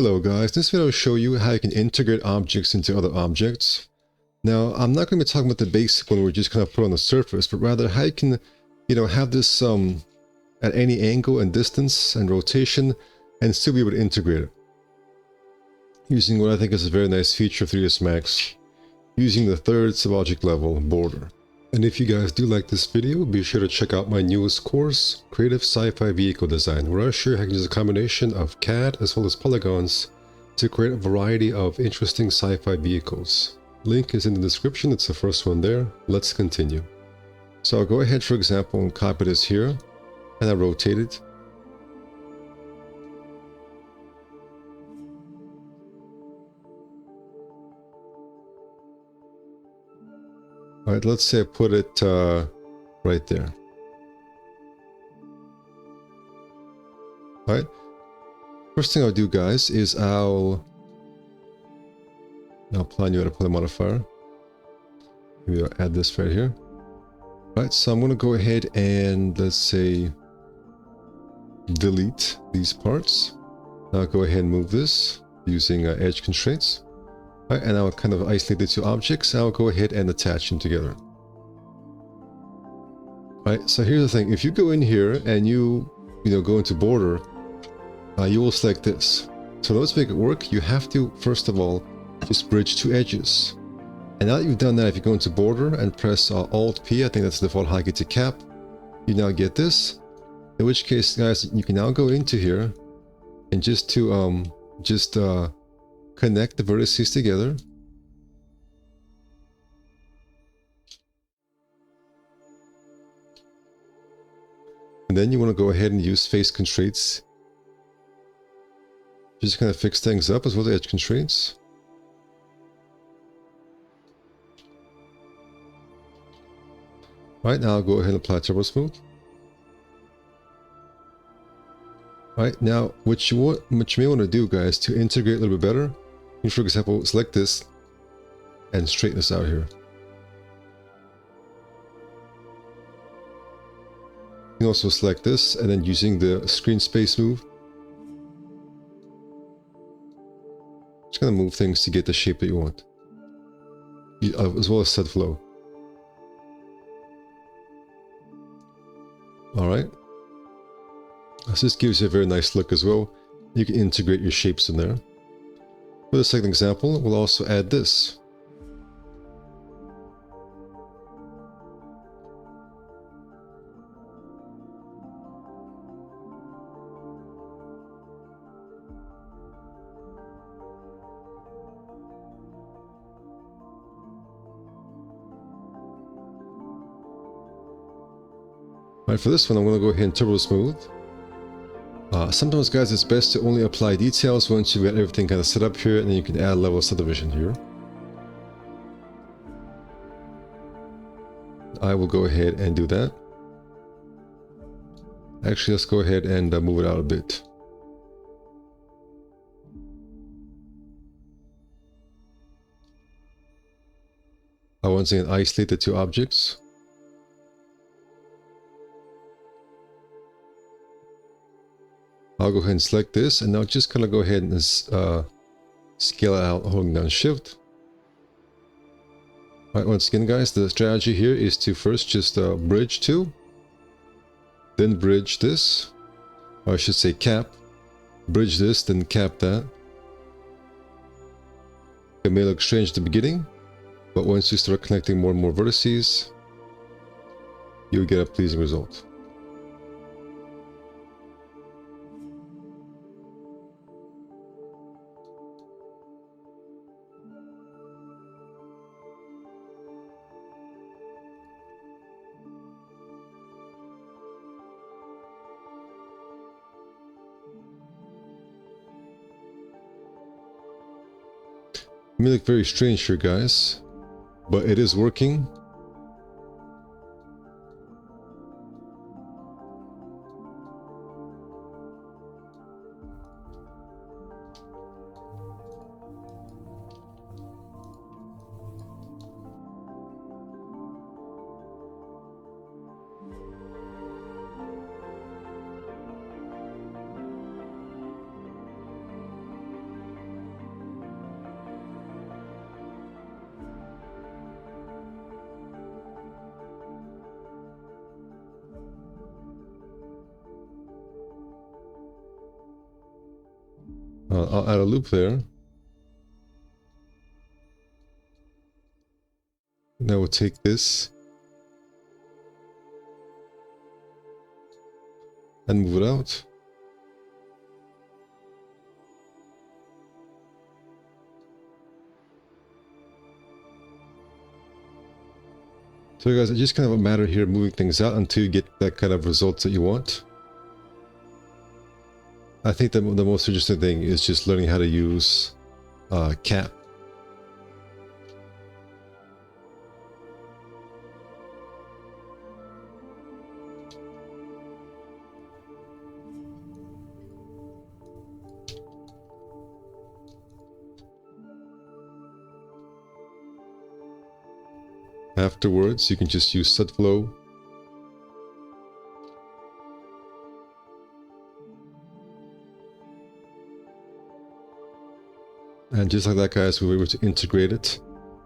Hello guys, this video will show you how you can integrate objects into other objects. Now, I'm not going to be talking about the basic one where we just kind of put on the surface, but rather how you can, have this at any angle and distance and rotation and still be able to integrate it. Using what I think is a very nice feature of 3ds Max, using the third subobject level border. And if you guys do like this video, be sure to check out my newest course, Creative Sci-Fi Vehicle Design, where I show you how you can use a combination of CAD as well as polygons to create a variety of interesting sci-fi vehicles. Link is in the description, it's the first one there. Let's continue. So I'll go ahead, for example, and copy this here, and I rotate it. Alright, let's say I put it right there. Alright, first thing I'll do, guys, is I'll apply a new edit poly modifier. Maybe I'll add this right here. Alright, so I'm going to go ahead and, let's say, delete these parts. Now I'll go ahead and move this using edge constraints. Alright, and I'll kind of isolate the two objects. I'll go ahead and attach them together. Alright, so here's the thing. If you go in here and you go into border, you will select this. So let's make it work. You have to, first of all, just bridge two edges. And now that you've done that, if you go into border and press Alt-P, I think that's the default how I get to cap, you now get this. In which case, guys, you can now go into here and just connect the vertices together. And then you want to go ahead and use face constraints. Just kind of fix things up as well as edge constraints. Right, now I'll go ahead and apply Turbo Smooth. Right, now what you may want to do, guys, to integrate a little bit better, you, for example, select this and straighten this out here. You can also select this and then using the screen space move, just gonna move things to get the shape that you want, as well as set flow. Alright, so this gives you a very nice look as well. You can integrate your shapes in there. For the second example, we'll also add this. Alright, for this one, I'm going to go ahead and Turbo Smooth. Sometimes, guys, it's best to only apply details once you've got everything kind of set up here, and then you can add level of subdivision here. I will go ahead and do that. Actually, let's go ahead and move it out a bit. I once again isolate the two objects. I'll go ahead and select this, and now just kind of go ahead and scale it out holding down Shift. Alright, once again, guys, the strategy here is to first just bridge two, then bridge this, or I should say cap, bridge this, then cap that. It may look strange at the beginning, but once you start connecting more and more vertices, you'll get a pleasing result. It may look very strange here, guys, but it is working. I'll add a loop there. Now we'll take this and move it out. So guys, it's just kind of a matter here of moving things out until you get that kind of results that you want. I think that the most interesting thing is just learning how to use cap. Afterwards, you can just use setFlow. And just like that, guys, we were able to integrate it.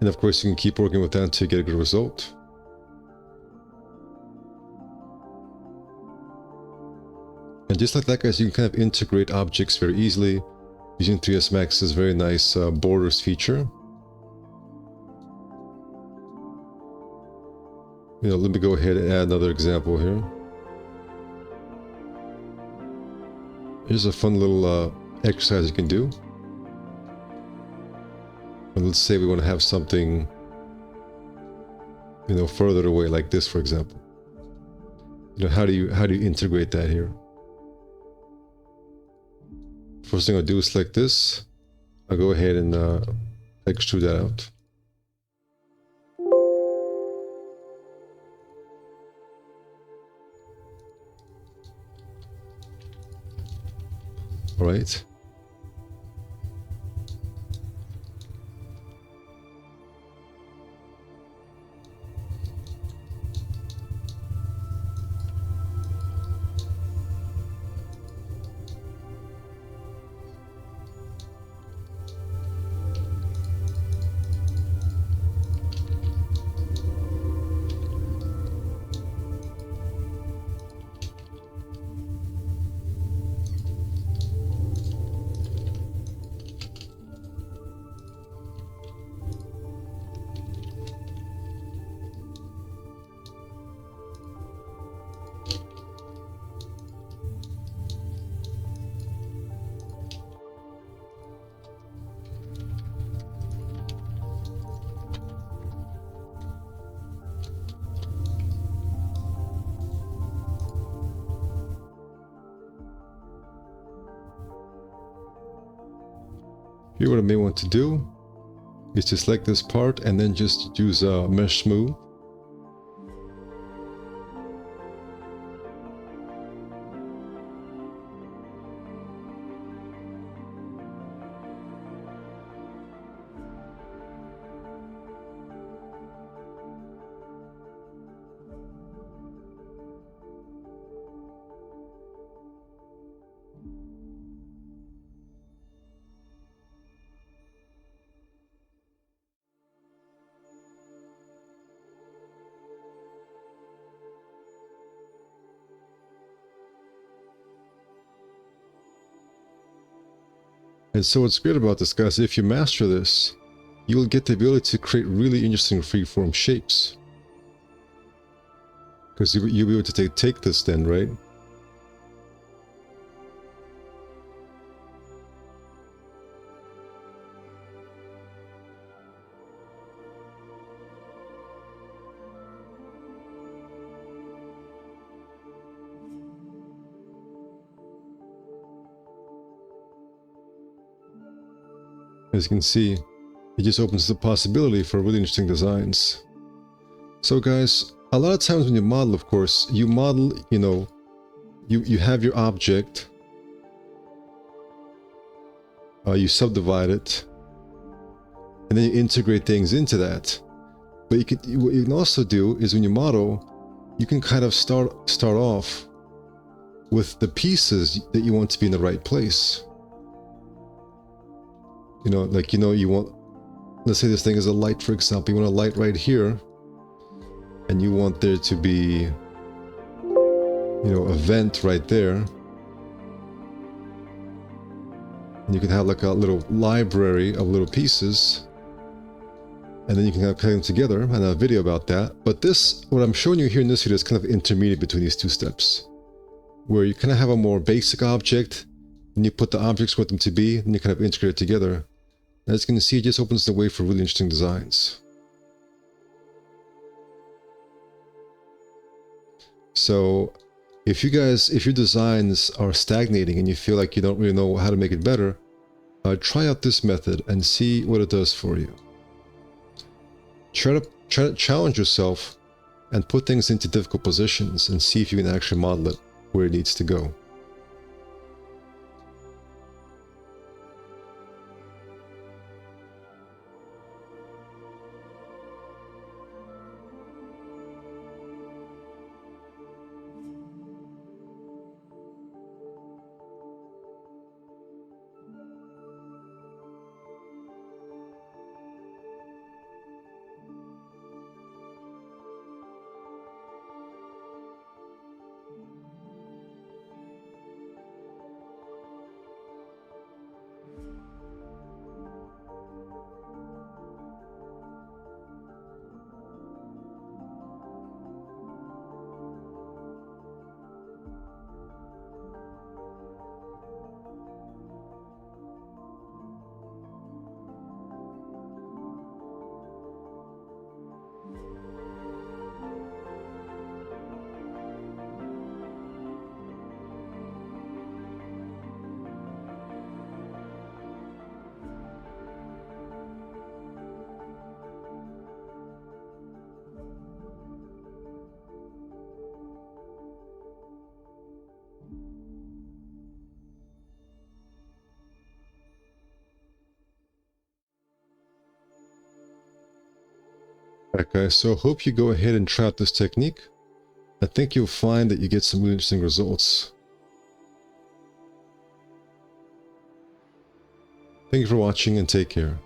And of course, you can keep working with that until you get a good result. And just like that, guys, you can kind of integrate objects very easily using 3ds Max's very nice borders feature. Let me go ahead and add another example here. Here's a fun little exercise you can do. And let's say we want to have something, further away, like this, for example. How do you integrate that here? First thing I'll do is select this. I'll go ahead and extrude that out. All right. Here, what I may want to do is to select this part and then just use Mesh Smooth. And so what's great about this, guys, if you master this, you will get the ability to create really interesting freeform shapes. Because you'll be able to take this then, right? As you can see, it just opens the possibility for really interesting designs. So guys, a lot of times when you model, of course, you model, you have your object, you subdivide it, and then you integrate things into that. But what you can also do is when you model, you can kind of start off with the pieces that you want to be in the right place. You want, let's say this thing is a light, for example. You want a light right here, and you want there to be, a vent right there. And you can have like a little library of little pieces, and then you can connect them together, and a video about that. But this, what I'm showing you here in this video, is kind of intermediate between these two steps, where you kind of have a more basic object, and you put the objects where them to be, and you kind of integrate it together. And as you can see, it just opens the way for really interesting designs. So if your designs are stagnating and you feel like you don't really know how to make it better, try out this method and see what it does for you. Try to challenge yourself and put things into difficult positions and see if you can actually model it where it needs to go. Alright guys, so I hope you go ahead and try out this technique. I think you'll find that you get some really interesting results. Thank you for watching and take care.